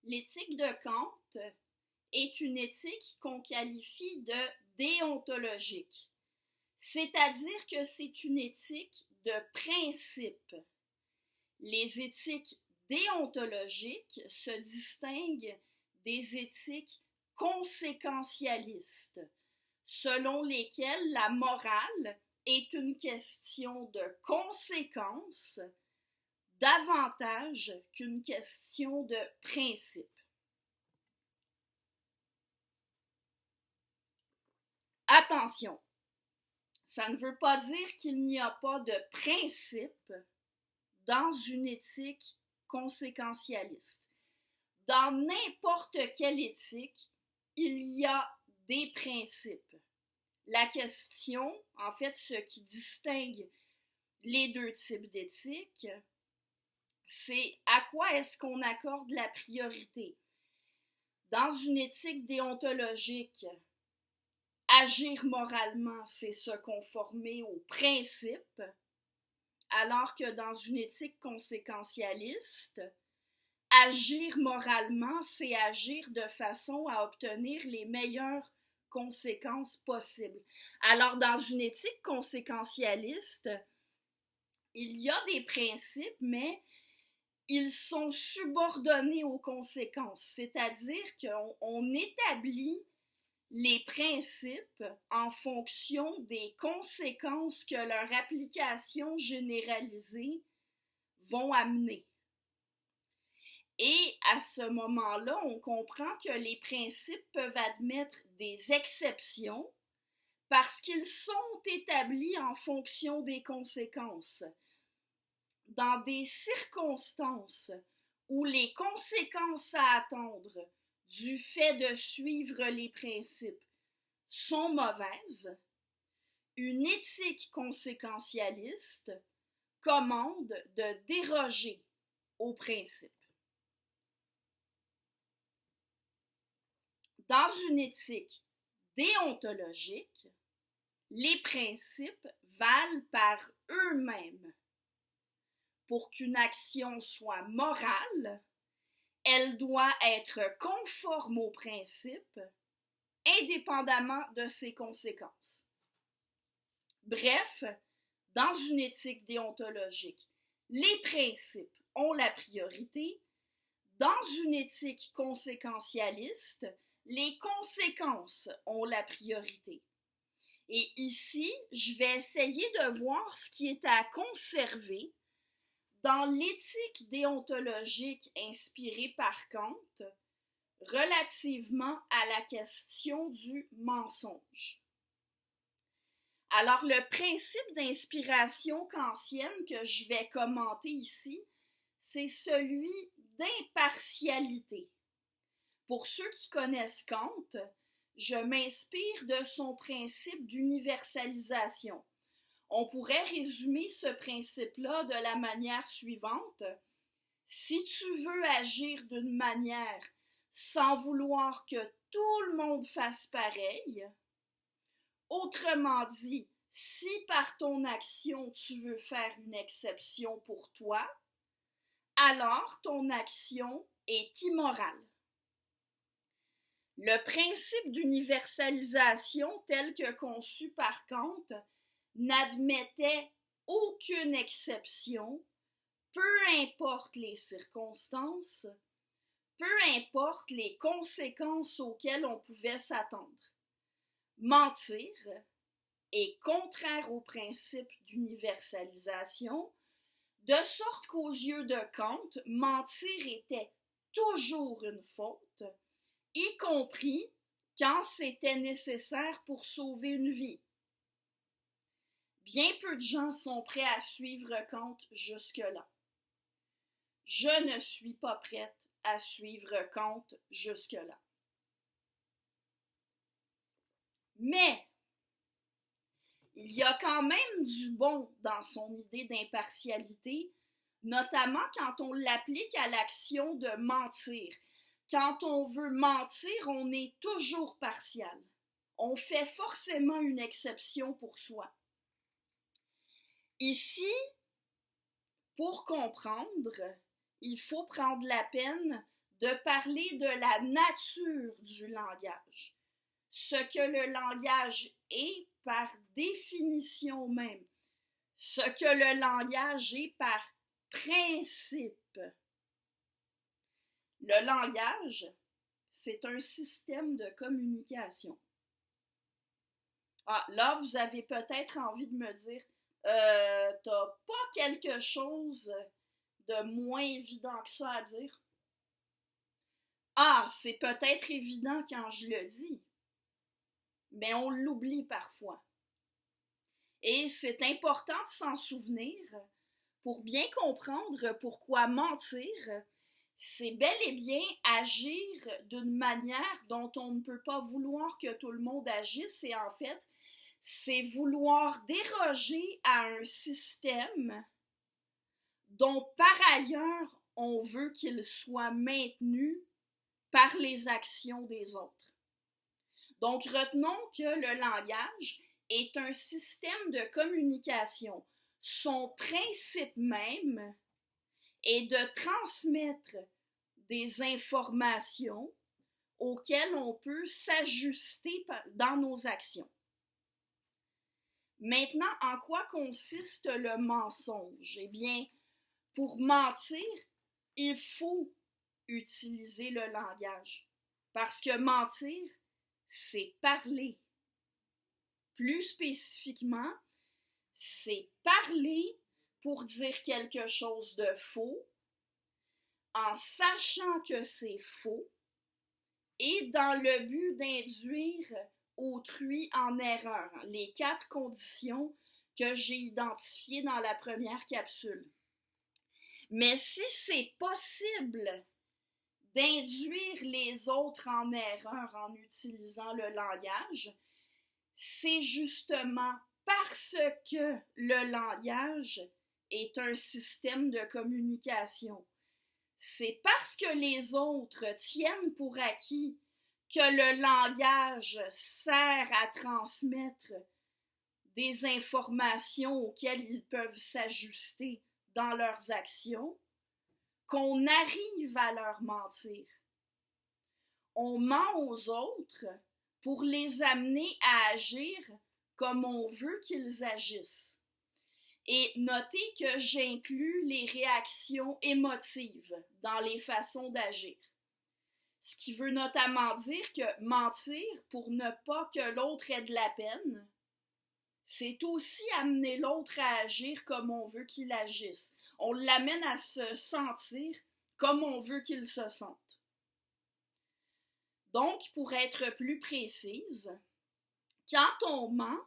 L'éthique de Kant est une éthique qu'on qualifie de déontologique, c'est-à-dire que c'est une éthique de principe. Les éthiques déontologiques se distinguent des éthiques conséquentialistes, selon lesquelles la morale est une question de conséquence davantage qu'une question de principe. Attention, ça ne veut pas dire qu'il n'y a pas de principe dans une éthique conséquentialiste. Dans n'importe quelle éthique, il y a des principes. La question, en fait, ce qui distingue les deux types d'éthique, c'est à quoi est-ce qu'on accorde la priorité. Dans une éthique déontologique, agir moralement, c'est se conformer aux principes, alors que dans une éthique conséquentialiste, agir moralement, c'est agir de façon à obtenir les meilleures conséquences possibles. Alors, dans une éthique conséquentialiste, il y a des principes, mais ils sont subordonnés aux conséquences, c'est-à-dire qu'on établit les principes en fonction des conséquences que leur application généralisée vont amener. Et à ce moment-là, on comprend que les principes peuvent admettre des exceptions parce qu'ils sont établis en fonction des conséquences. Dans des circonstances où les conséquences à attendre du fait de suivre les principes sont mauvaises, une éthique conséquentialiste commande de déroger aux principes. Dans une éthique déontologique, les principes valent par eux-mêmes. Pour qu'une action soit morale, elle doit être conforme aux principes, indépendamment de ses conséquences. Bref, dans une éthique déontologique, les principes ont la priorité. Dans une éthique conséquentialiste, les conséquences ont la priorité. Et ici, je vais essayer de voir ce qui est à conserver dans l'éthique déontologique inspirée par Kant relativement à la question du mensonge. Alors, le principe d'inspiration kantienne que je vais commenter ici, c'est celui d'impartialité. Pour ceux qui connaissent Kant, je m'inspire de son principe d'universalisation. On pourrait résumer ce principe-là de la manière suivante. Si tu veux agir d'une manière sans vouloir que tout le monde fasse pareil, autrement dit, si par ton action tu veux faire une exception pour toi, alors ton action est immorale. Le principe d'universalisation tel que conçu par Kant n'admettait aucune exception, peu importe les circonstances, peu importe les conséquences auxquelles on pouvait s'attendre. Mentir est contraire au principe d'universalisation, de sorte qu'aux yeux de Kant, mentir était toujours une faute, y compris quand c'était nécessaire pour sauver une vie. Bien peu de gens sont prêts à suivre Kant jusque-là. Je ne suis pas prête à suivre Kant jusque-là. Mais il y a quand même du bon dans son idée d'impartialité, notamment quand on l'applique à l'action de mentir. Quand on veut mentir, on est toujours partial. On fait forcément une exception pour soi. Ici, pour comprendre, il faut prendre la peine de parler de la nature du langage, ce que le langage est par définition même, ce que le langage est par principe. Le langage, c'est un système de communication. Ah, là, vous avez peut-être envie de me dire, t'as pas quelque chose de moins évident que ça à dire? Ah, c'est peut-être évident quand je le dis, mais on l'oublie parfois. Et c'est important de s'en souvenir pour bien comprendre pourquoi mentir, c'est bel et bien agir d'une manière dont on ne peut pas vouloir que tout le monde agisse, et en fait, c'est vouloir déroger à un système dont par ailleurs on veut qu'il soit maintenu par les actions des autres. Donc retenons que le langage est un système de communication. Son principe même est de transmettre des informations auxquelles on peut s'ajuster dans nos actions. Maintenant, en quoi consiste le mensonge? Eh bien, pour mentir, il faut utiliser le langage. Parce que mentir, c'est parler. Plus spécifiquement, c'est parler pour dire quelque chose de faux, en sachant que c'est faux, et dans le but d'induire autrui en erreur. Les 4 conditions que j'ai identifiées dans la première capsule. Mais si c'est possible d'induire les autres en erreur en utilisant le langage, c'est justement parce que le langage est un système de communication. C'est parce que les autres tiennent pour acquis que le langage sert à transmettre des informations auxquelles ils peuvent s'ajuster dans leurs actions, qu'on arrive à leur mentir. On ment aux autres pour les amener à agir comme on veut qu'ils agissent. Et notez que j'inclus les réactions émotives dans les façons d'agir. Ce qui veut notamment dire que mentir pour ne pas que l'autre ait de la peine, c'est aussi amener l'autre à agir comme on veut qu'il agisse. On l'amène à se sentir comme on veut qu'il se sente. Donc, pour être plus précise, quand on ment,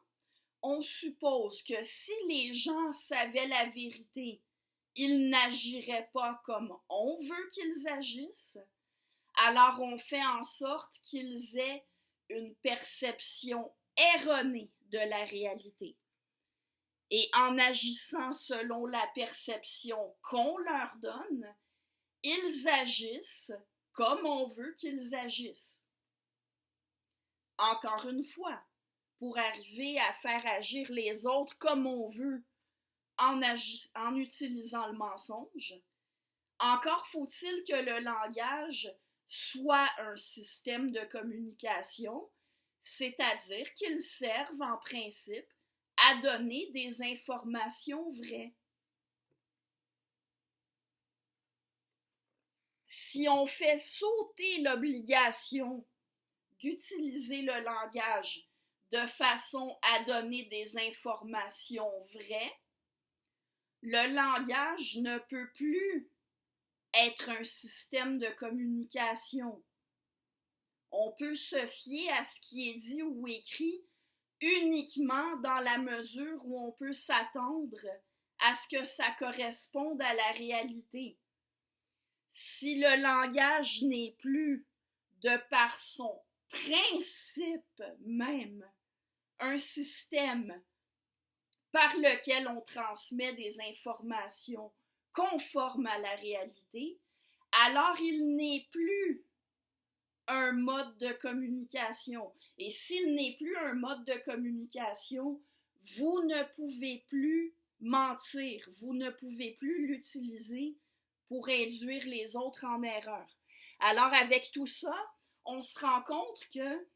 on suppose que si les gens savaient la vérité, ils n'agiraient pas comme on veut qu'ils agissent, alors on fait en sorte qu'ils aient une perception erronée de la réalité. Et en agissant selon la perception qu'on leur donne, ils agissent comme on veut qu'ils agissent. Encore une fois, pour arriver à faire agir les autres comme on veut en utilisant le mensonge, encore faut-il que le langage soit un système de communication, c'est-à-dire qu'il serve en principe à donner des informations vraies. Si on fait sauter l'obligation d'utiliser le langage de façon à donner des informations vraies, le langage ne peut plus être un système de communication. On peut se fier à ce qui est dit ou écrit uniquement dans la mesure où on peut s'attendre à ce que ça corresponde à la réalité. Si le langage n'est plus, de par son principe même, un système par lequel on transmet des informations conformes à la réalité, alors il n'est plus un mode de communication. Et s'il n'est plus un mode de communication, vous ne pouvez plus mentir, vous ne pouvez plus l'utiliser pour induire les autres en erreur. Alors, avec tout ça, on se rend compte que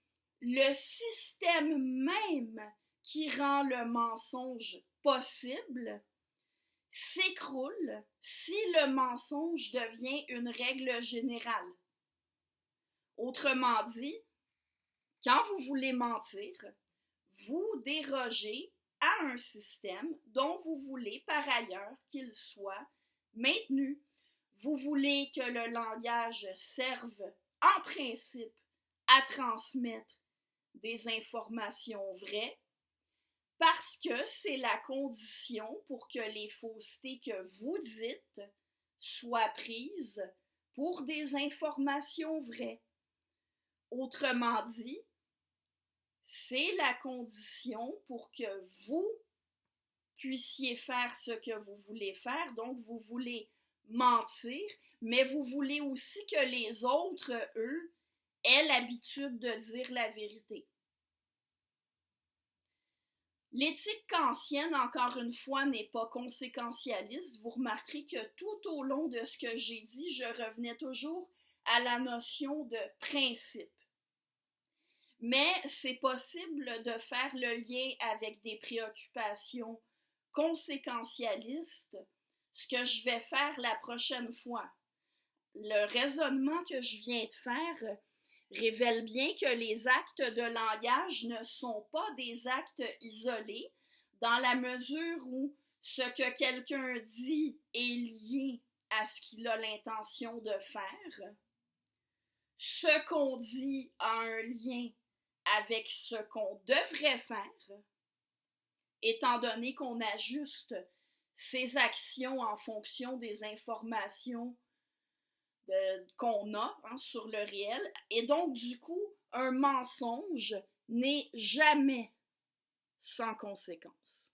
le système même qui rend le mensonge possible s'écroule si le mensonge devient une règle générale. Autrement dit, quand vous voulez mentir, vous dérogez à un système dont vous voulez par ailleurs qu'il soit maintenu. Vous voulez que le langage serve en principe à transmettre des informations vraies parce que c'est la condition pour que les faussetés que vous dites soient prises pour des informations vraies. Autrement dit, c'est la condition pour que vous puissiez faire ce que vous voulez faire. Donc, vous voulez mentir, mais vous voulez aussi que les autres, eux, aient l'habitude de dire la vérité. L'éthique kantienne, encore une fois, n'est pas conséquentialiste. Vous remarquerez que tout au long de ce que j'ai dit, je revenais toujours à la notion de principe. Mais c'est possible de faire le lien avec des préoccupations conséquentialistes, ce que je vais faire la prochaine fois. Le raisonnement que je viens de faire révèle bien que les actes de langage ne sont pas des actes isolés, dans la mesure où ce que quelqu'un dit est lié à ce qu'il a l'intention de faire. Ce qu'on dit a un lien avec ce qu'on devrait faire, étant donné qu'on ajuste ses actions en fonction des informations qu'on a sur le réel. Et donc, du coup, un mensonge n'est jamais sans conséquence.